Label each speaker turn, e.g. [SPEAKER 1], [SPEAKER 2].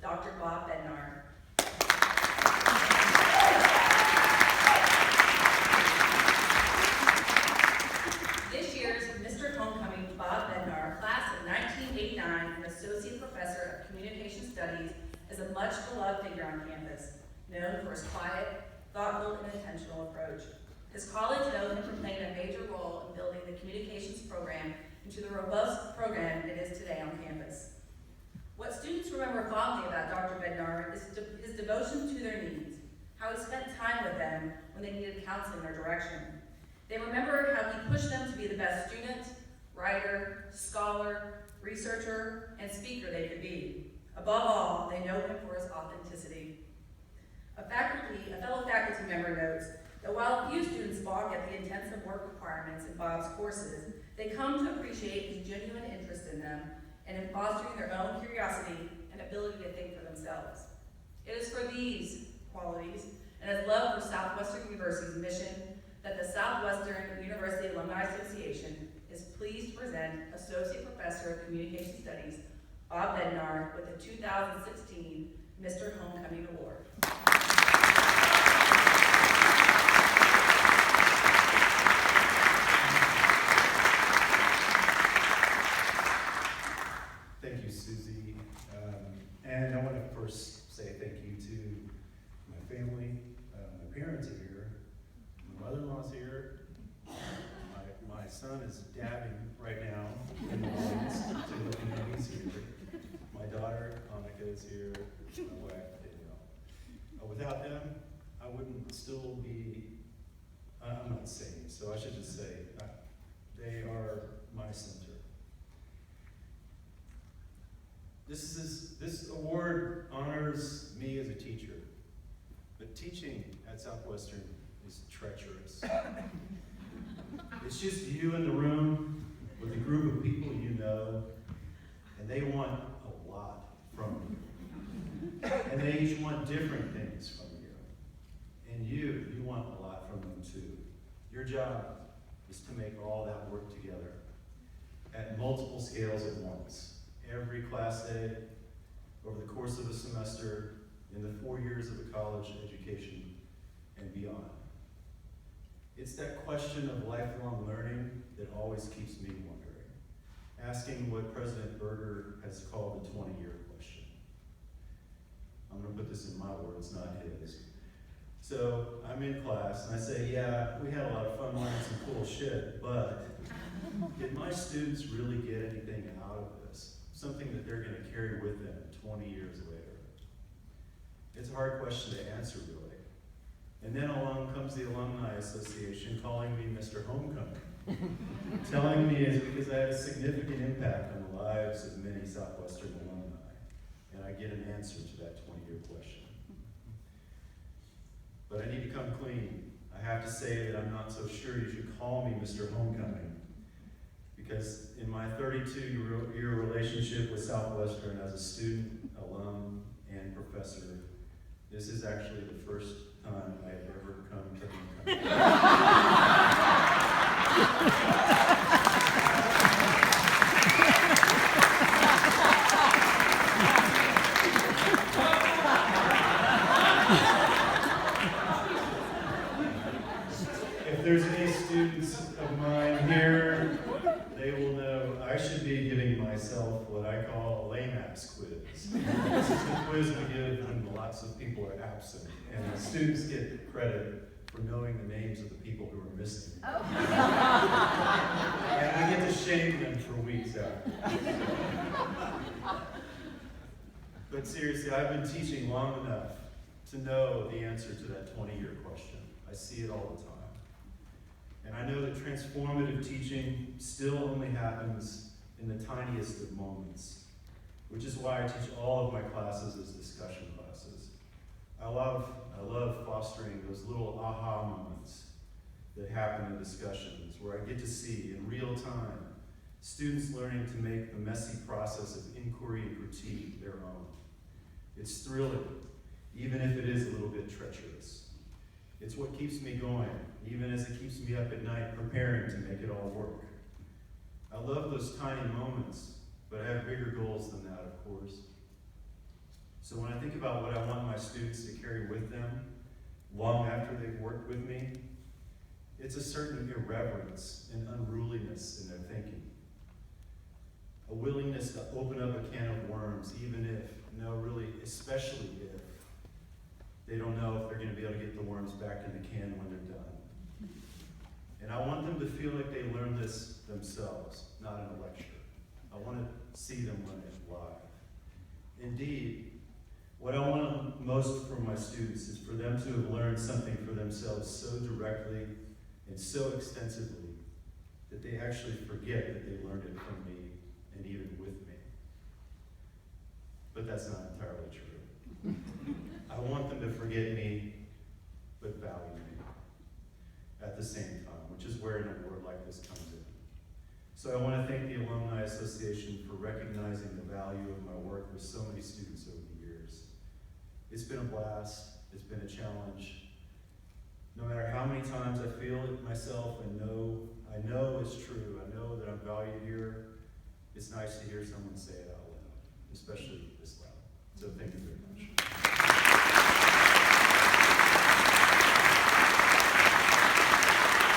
[SPEAKER 1] Dr. Bob Bednar. This year's Mr. Homecoming, Bob Bednar, class of 1989, an associate professor of communication studies, is a much beloved figure on campus, known for his quiet, thoughtful, and intentional approach. His college knows him for playing a major role in building the communications program into the robust program it is today on campus. What students remember fondly about Dr. Bednar is his devotion to their needs, how he spent time with them when they needed counseling or direction. They remember how he pushed them to be the best student, writer, scholar, researcher, and speaker they could be. Above all, they know him for his authenticity. A fellow faculty member notes that while few students balk at the intensive work requirements in Bob's courses, they come to appreciate his genuine interest in them and in fostering their own curiosity and ability to think for themselves. It is for these qualities and his love for Southwestern University's mission that the Southwestern University Alumni Association is pleased to present Associate Professor of Communication Studies, Bob Bednar, with the 2016 Mr. Homecoming Award.
[SPEAKER 2] Thank you, Susie. And I want to first say thank you to my family. My parents are here. My mother-in-law's here. My son is dabbing right now in the audience to looking at he's here. My daughter, Annika, is here. My wife, Danielle. Without them, I wouldn't still be, I'm not saying, so I should just say, they are my center. This award honors me as a teacher, but teaching at Southwestern is treacherous. It's just you in the room with a group of people you know, and they want a lot from you. And they each want different things from you. And you want a lot from them too. Your job is to make all that work together at multiple scales at once. Every class day, over the course of a semester, in the 4 years of a college education, and beyond. It's that question of lifelong learning that always keeps me wondering, asking what President Berger has called the 20-year question. I'm going to put this in my words, not his. So I'm in class, and I say, yeah, we had a lot of fun learning some cool shit, but did my students really get anything out of this? Something that they're going to carry with them 20 years later. It's a hard question to answer, really. And then along comes the Alumni Association calling me Mr. Homecoming, telling me it's because I had a significant impact on the lives of many Southwestern alumni, and I get an answer to that 20-year question. But I need to come clean. I have to say that I'm not so sure you should call me Mr. Homecoming, because in my 32-year relationship with Southwestern as a student, alum, and professor, this is actually the first time I've ever come to homecoming. If there's any students of mine here, they will know I should be giving myself what I call a LAMAX quiz. This is the quiz we give when lots of people are absent, and the students get credit for knowing the names of the people who are missing. Oh. And I get to shame them for weeks after. But seriously, I've been teaching long enough to know the answer to that 20-year question. I see it all the time. And I know that transformative teaching still only happens in the tiniest of moments, which is why I teach all of my classes as discussion classes. I love fostering those little aha moments that happen in discussions where I get to see in real time students learning to make the messy process of inquiry and critique their own. It's thrilling, even if it is a little bit treacherous. It's what keeps me going, even as it keeps me up at night preparing to make it all work. I love those tiny moments, but I have bigger goals than that, of course. So when I think about what I want my students to carry with them long after they've worked with me, it's a certain irreverence and unruliness in their thinking. A willingness to open up a can of worms, even if, no, really, especially if, they don't know if they're going to be able to get the worms back in the can when they're done. And I want them to feel like they learned this themselves, not in a lecture. I want to see them learn it live. Indeed, what I want most from my students is for them to have learned something for themselves so directly and so extensively that they actually forget that they learned it from me and even with me. But that's not entirely true. I want them to forget me, but value me at the same time, which is where an award like this comes in. So I want to thank the Alumni Association for recognizing the value of my work with so many students over the years. It's been a blast, it's been a challenge. No matter how many times I feel it myself and I know it's true, I know that I'm valued here, it's nice to hear someone say it out loud, especially this loud. So thank you very much.